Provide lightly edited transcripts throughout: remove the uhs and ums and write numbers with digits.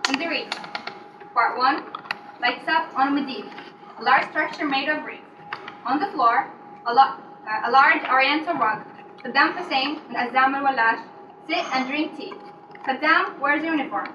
in the reeds. Part 1 lights up on Medivh, a large structure made of reeds. On the floor, a large oriental rug. Saddam Hussein and Azam al-Wallash sit and drink tea. Saddam wears a uniform.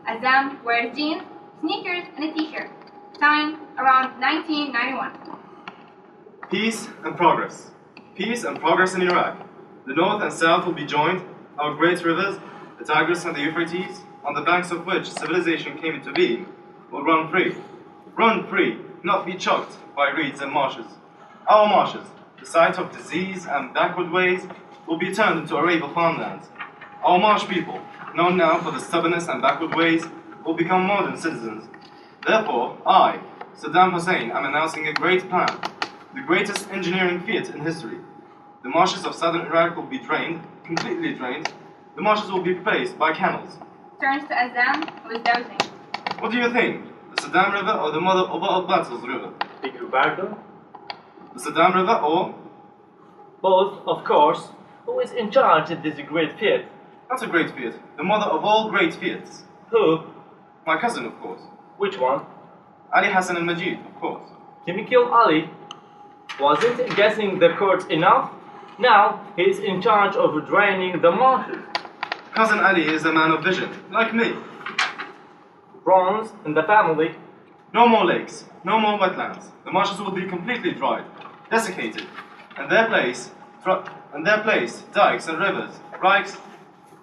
Azam wears jeans, sneakers, and a t-shirt. Time around 1991. Peace and progress. Peace and progress in Iraq. The north and south will be joined. Our great rivers, the Tigris and the Euphrates, on the banks of which civilization came into being, will run free. Run free, not be choked by reeds and marshes. Our marshes, the site of disease and backward ways, will be turned into arable farmlands. Our marsh people, known now for the stubbornness and backward ways, will become modern citizens. Therefore, I, Saddam Hussein, am announcing a great plan, the greatest engineering feat in history. The marshes of southern Iraq will be drained, completely drained. The marshes will be replaced by canals. Turns to Azam, who is dozing. What do you think? The Saddam River or the mother of all battles river? Beg your pardon? The Saddam River or? Both, of course. Who is in charge of this great feat? That's a great feat. The mother of all great feats. Who? My cousin, of course. Which one? Ali Hassan al-Majid, of course. Can we kill Ali? Wasn't guessing the Kurds enough? Now he's in charge of draining the marshes. Cousin Ali is a man of vision, like me. Bronze in the family. No more lakes, no more wetlands. The marshes will be completely dried, desiccated, and their place, dikes and rivers,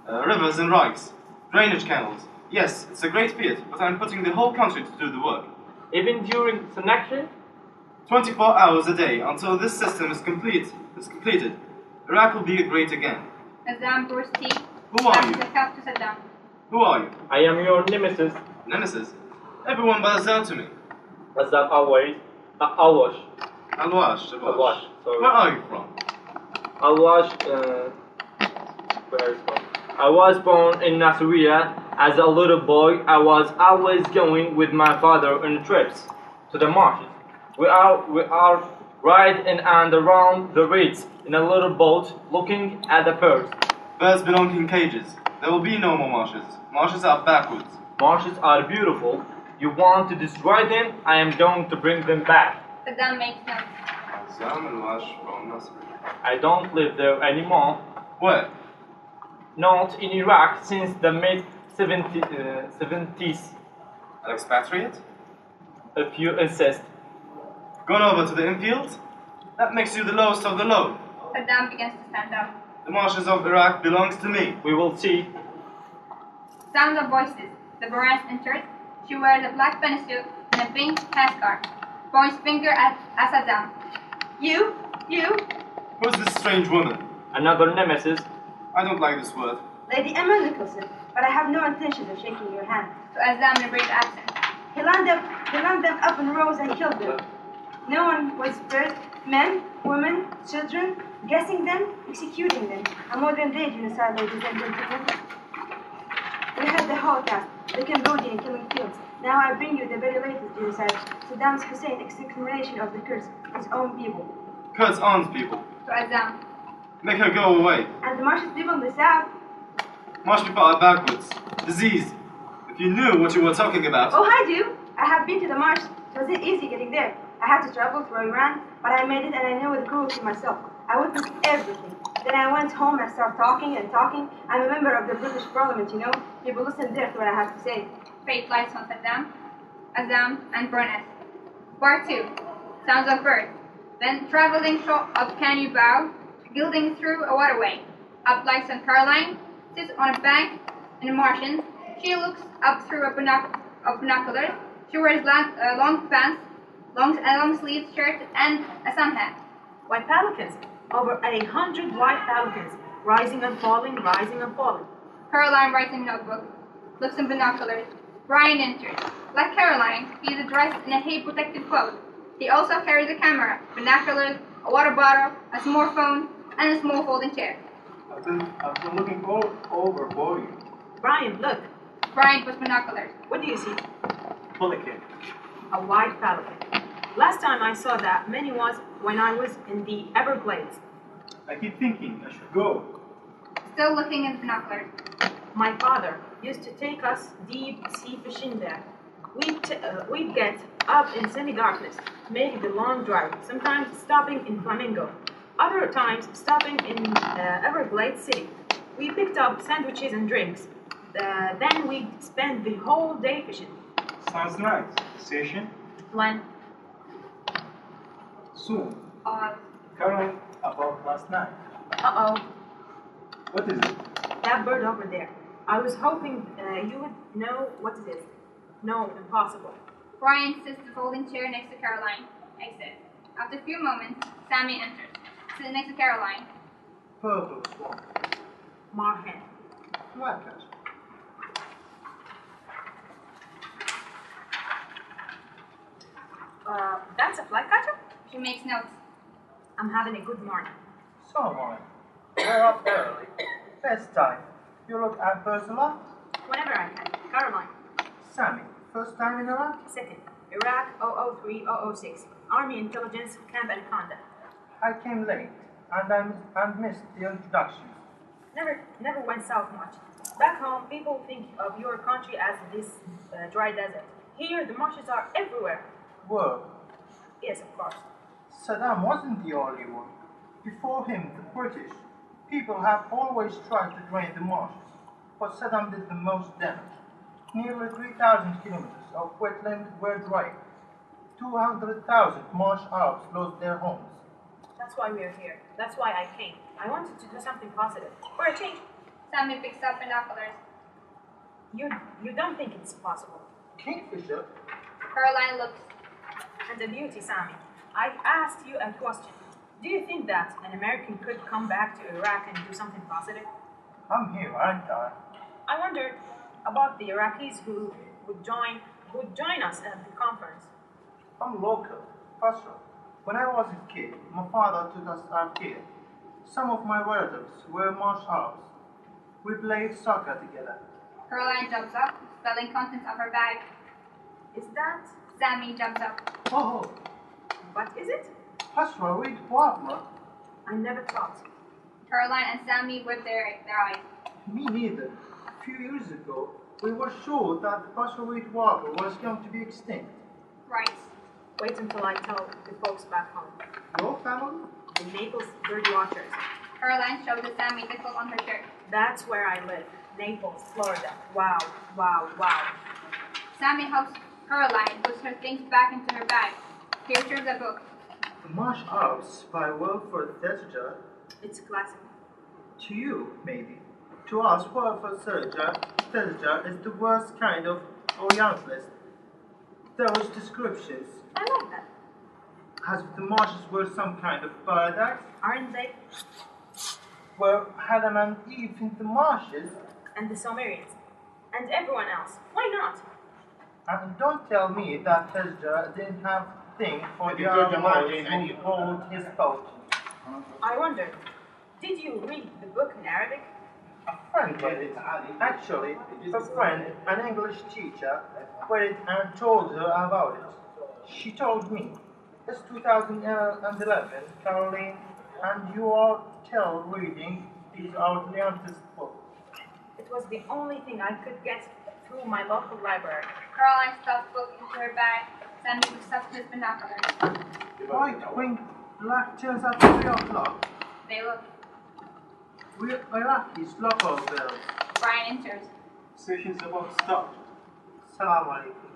rivers and rikes, drainage canals. Yes, it's a great feat, but I'm putting the whole country to do the work. Even during selection? 24 hours a day until this system is completed. Iraq will be great again. Azam pours tea. Who are you? The cup to Saddam. Who are you? I am your nemesis. Nemesis? Everyone bows down to me. Azam always. Awash. Al-Wash. Sorry. Where are you from? Awash. Where is from? I was born in Nasiriyah. As a little boy, I was always going with my father on trips to the marshes. We are riding and around the reeds in a little boat, looking at the birds. Birds belong in cages. There will be no more marshes. Marshes are backwards. Marshes are beautiful. You want to destroy them? I am going to bring them back. Saddam makes notes. Azam al-Wash from Nasr. I don't live there anymore. Where? Not in Iraq since the mid-70s. An expatriate? If you insist. Gone over to the infield? That makes you the lowest of the low. Saddam begins to stand up. The marshes of Iraq belongs to me. We will see. Sound of voices. The Baroness enters. She wears a black penisuit and a pink headscarf. Points finger at Saddam. You? Who's this strange woman? Another nemesis. I don't like this word. Lady Emma Nicholson, but I have no intention of shaking your hand. To Azam in a brave accent. He lined them up in rows and killed them. No one was spared. Men, women, children, guessing them, executing them. A modern day genocide, ladies and gentlemen. We had the Holocaust, the Cambodian killing fields. Now I bring you the very latest genocide, Saddam Hussein's extermination of the Kurds, his own people. Kurds aren't people. To Azam. Make her go away. And the Martian people in the south. Marsh people are backwards. Diseased. If you knew what you were talking about. Oh, I do. I have been to the marsh. It wasn't easy getting there. I had to travel through Iran, but I made it and I know the cruelty myself. I witnessed everything. Then I went home and started talking and talking. I'm a member of the British Parliament, you know. People listen there to what I have to say. Fate lights on Saddam, Azam, and Baroness. Part 2. Sounds of birds. Then traveling short of Can You Bow, gilding through a waterway. Up lights on Caroline, sits on a bank in the Martians. She looks up through a binoculars. She wears long pants, long sleeved shirt, and a sun hat. White pelicans. Over 100 white pelicans. Rising and falling, rising and falling. Caroline writes in a notebook, looks in binoculars. Brian enters. Like Caroline, he is dressed in a hay-protected clothes. He also carries a camera, binoculars, a water bottle, a small phone, and a small folding chair. I've been looking over for you. Brian, look. Brian puts binoculars. What do you see? Pelican. A white pelican. Last time I saw that many was when I was in the Everglades. I keep thinking I should go. Still looking in binoculars. My father used to take us deep sea fishing there. We'd get up in semi-darkness, making the long drive, sometimes stopping in Flamingo, other times stopping in Everglades City. We picked up sandwiches and drinks. Then we'd spend the whole day fishing. Sounds nice. Station? When? Soon. Uh, Caroline about last night. Uh-oh, What is it? that bird over there. I was hoping you would know what it is. No, impossible. Brian sits in the folding chair next to Caroline. Exit. After a few moments, Sammy enters, sitting next to Caroline. Purple swan. Marhen. Flycatcher. That's a flycatcher? She makes notes. I'm having a good morning. So am I. We're up early. Best time. You look at birds a lot? Whenever I can. Caroline. Sammy, first time in Iraq? Second. Iraq 003-006. Army Intelligence Camp Anaconda. I came late, and missed the introductions. Never went south much. Back home, people think of your country as this dry desert. Here, the marshes are everywhere. Were. Yes, of course. Saddam wasn't the only one. Before him, the British. People have always tried to drain the marshes, but Saddam did the most damage. Nearly 3,000 kilometers of wetland were dry. 200,000 marsh Arabs lost their homes. That's why we're here. That's why I came. I wanted to do something positive. For a change. Sammy picks up binoculars. You don't think it's possible. Kingfisher? Caroline looks. And a beauty, Sammy. I asked you a question. Do you think that an American could come back to Iraq and do something positive? I'm here, aren't I? I wondered about the Iraqis who would join us at the conference. I'm local, Basra. When I was a kid, my father took us out here. Some of my relatives were marsh Arabs. We played soccer together. Caroline jumps up, spelling contents of her bag. Is that? Sammy jumps up. Oh, What is it? Basra, read Wagner. I never thought. Caroline and Sammy whip their eyes. Me neither. A few years ago, we were sure that the Basra reed warbler was going to be extinct. Right. Wait until I tell the folks back home. Your family? The Naples Bird Watchers. Caroline shows Sammy the quilt on her shirt. That's where I live. Naples, Florida. Wow, wow, wow. Sammy helps Caroline puts her things back into her bag. Here shows a book. The Marsh Arabs by Wilfred Thesiger. It's classic. To you, maybe. To us, Wilfred Thesiger is the worst kind of Orientalist. Those descriptions, I like that. as if the marshes were some kind of paradise, Aren't they? where Adam and Eve in the marshes. And the Sumerians. And everyone else. Why not? And don't tell me that Thesiger didn't have thing for the Editor Jamal Arabs Jain who hold his boat. I wonder, did you read the book in Arabic? A friend read it. Actually, a friend, an English teacher, read it and told her about it. She told me, it's 2011, Caroline, and you are still reading these Orientalist books. It was the only thing I could get through my local library. Caroline stuffs book into her bag. Sammy picks up his binoculars. Right-wing black turns at 3 o'clock. They look. We're Iraqis, local bells. Brian enters. Station's about to start. Salam alaikum.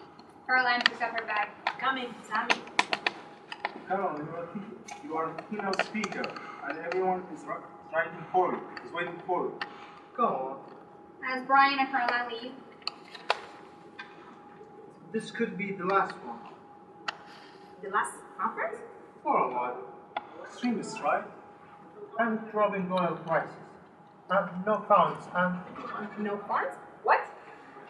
Caroline picks up her bag. Coming, Sammy. Carol, you are a keynote speaker, and everyone is writing for you, is waiting for you. Go on. As Brian and Caroline leave, This could be the last one. The last conference? For a while. Extremists, right? And dropping oil prices. And no funds, and No funds? What?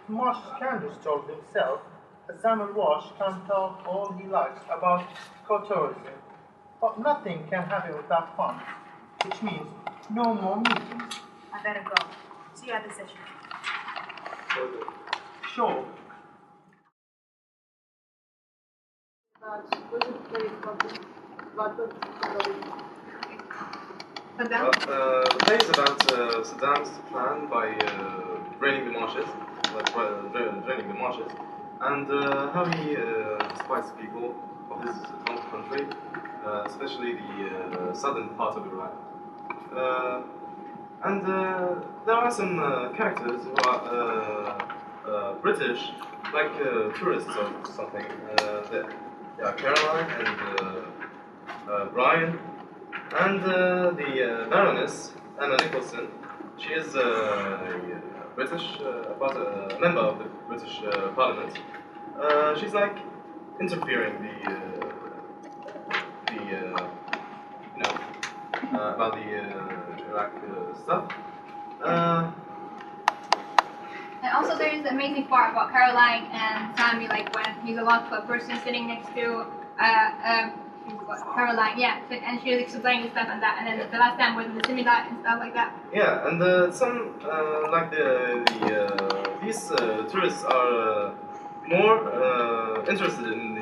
Marshal Candace told himself that Samuel Wash can talk all he likes about ecotourism, but nothing can happen without funds, which means no more meetings. I better go. See you at the session. Sure. Saddam? The play is about Saddam's plan by draining the marshes, draining the marshes, and how he despises people of his own country, especially the southern part of Iraq. And there are some characters who are British, like tourists or something. Caroline and Brian, and the Baroness Emma Nicholson. She is a British, a member of the British Parliament. She's like interfering about the Iraq stuff. And also there is the amazing part about Caroline and Sammy, like when he's along to a person sitting next to Caroline, yeah, and she was explaining stuff and that, and then the last time was in the similar and stuff like that. Yeah, and some like these tourists are more interested in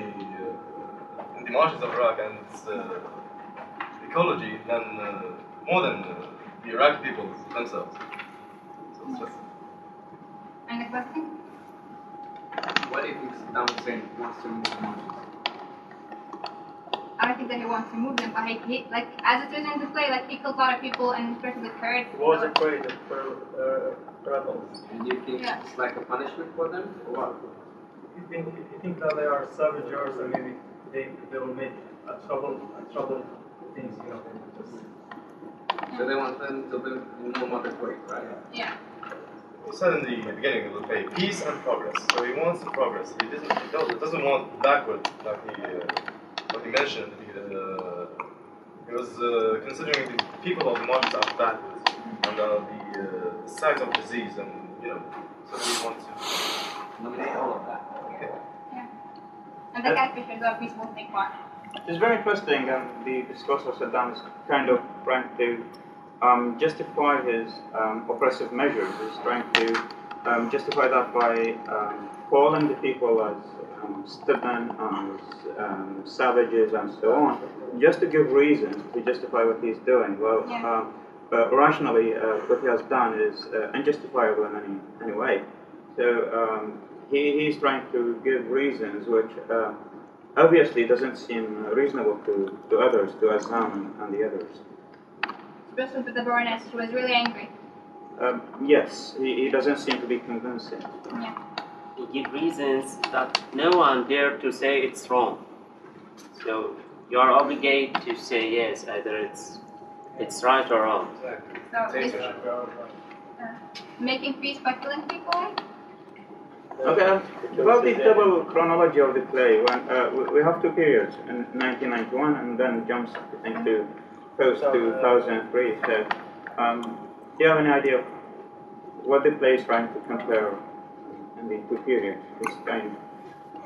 the marshes of Iraq and its ecology than more than the Iraqi people themselves. So it's just. And the question? Why do you think Saddam Hussein wants to move the marshes? I don't think that he wants to move them, but he like as it is in the play, like he killed a lot of people, and especially the Kurds. He was afraid of rebels. And do you think it's like a punishment for them, or what? You think that they are scavengers and maybe they will make trouble things, you know. So they want them to live in more moderate ways, right? Yeah. He said in the beginning of the play, peace and progress. So he wants the progress. He doesn't want backward, like he mentioned. He was considering the people of the marshes are backwards and the size of disease, and so he wants to eliminate all of that. Yeah. And the catfish is a peaceful thing part. It's very interesting, and the discourse of Saddam is kind of trying to justify his oppressive measures. He's trying to justify that by calling the people as stubborn, as savages, and so on, just to give reasons to justify what he's doing. Well, rationally, what he has done is unjustifiable in any way. So he's trying to give reasons which obviously doesn't seem reasonable to others, to Azam and the others. Especially with the Baroness, she was really angry. Yes, he doesn't seem to be convincing. Yeah. He gives reasons that no one dare to say it's wrong. So you are obligated to say yes, either it's right or wrong. So it's, making peace by killing people. Okay, about the double chronology of the play, when we have two periods, in 1991 and then jumps, I think, to post 2003. So, do you have any idea of what the play is trying to compare in the two periods? It's kind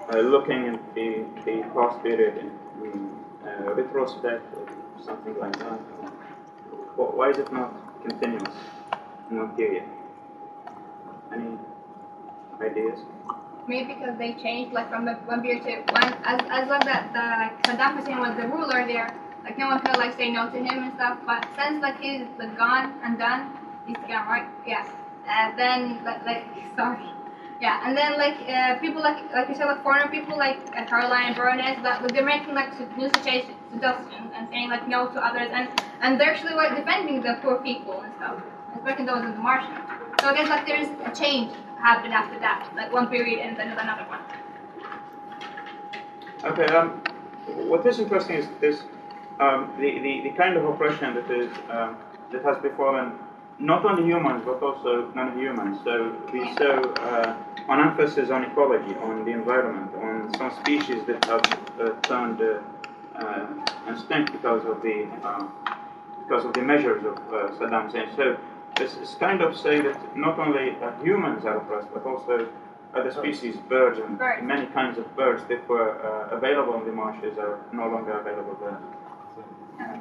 of looking at the past period in retrospect or something like that. Why is it not continuous in one period? Any ideas? Maybe because they changed, like from the one period to one, as like that, Saddam Hussein was the ruler there. Like no one could like say no to him and stuff. But since like he's like gone and done, he's gone, right? Yeah. And then sorry. Yeah. And then people like you said, like foreign people like Caroline and Baroness, that they're making like new suggestions and saying like no to others, and they're actually like defending the poor people and stuff, especially those in the Martian. So I guess like there's a change happened after that, like one period and then another one. Okay. What is interesting is this. The kind of oppression that has befallen not only humans but also non-humans. So we saw an emphasis on ecology, on the environment, on some species that have turned extinct because of the measures of Saddam Hussein. So this is kind of saying that not only humans are oppressed but also other species, birds, and many kinds of birds that were available in the marshes are no longer available there.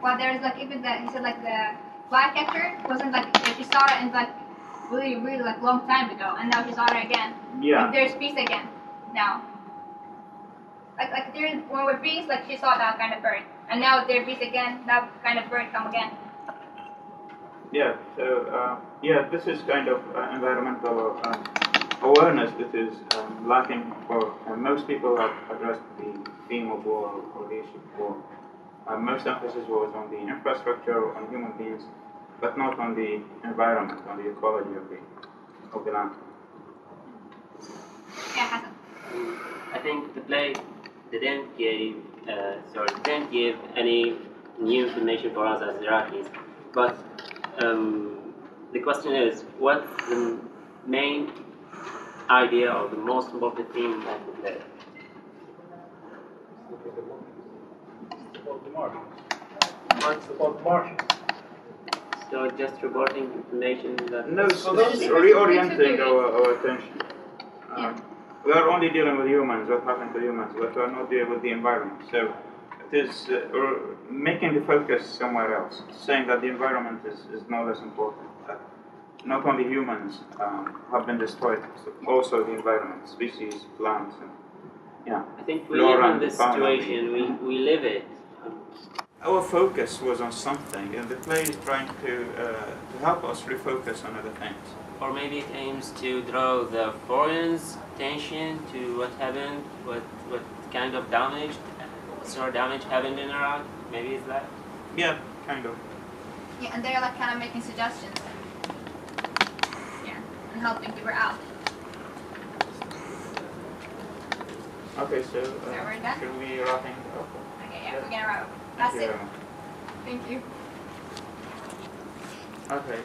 Well, there's like even that he said like the flycatcher wasn't like she saw it in like really like long time ago, and now she saw it again. Yeah. Like, there's peace again now. Like there's when we're peace, like she saw that kind of bird, and now there's peace again. That kind of bird come again. Yeah, so yeah, this is kind of environmental awareness that is lacking for most people have addressed the theme of war or the issue of war. Most emphasis was on the infrastructure, on human beings, but not on the environment, on the ecology of the land. Yeah, Hassan. I think the play didn't give any new information for us as Iraqis, but the question is, what's the main idea or the most important theme of the play? It's about the Martians. It's about the Martians. So just reporting information that... No, so this is reorienting our attention. We are only dealing with humans, what happened to humans, but we are not dealing with the environment. So it is making the focus somewhere else, saying that the environment is no less important. Not only humans have been destroyed, but also the environment, species, plants, and yeah. I think we live in this situation, we live it. Our focus was on something, and the play is trying to help us refocus on other things. Or maybe it aims to draw the foreign's attention to what happened, what kind of damage, damage happened in Iraq. Maybe it's that? Yeah, kind of. Yeah, and they're like kind of making suggestions. Yeah, and helping people out. Okay, so we're done? should we wrapping up? Okay, yeah, we're gonna wrap up. That's it. Thank you. Okay.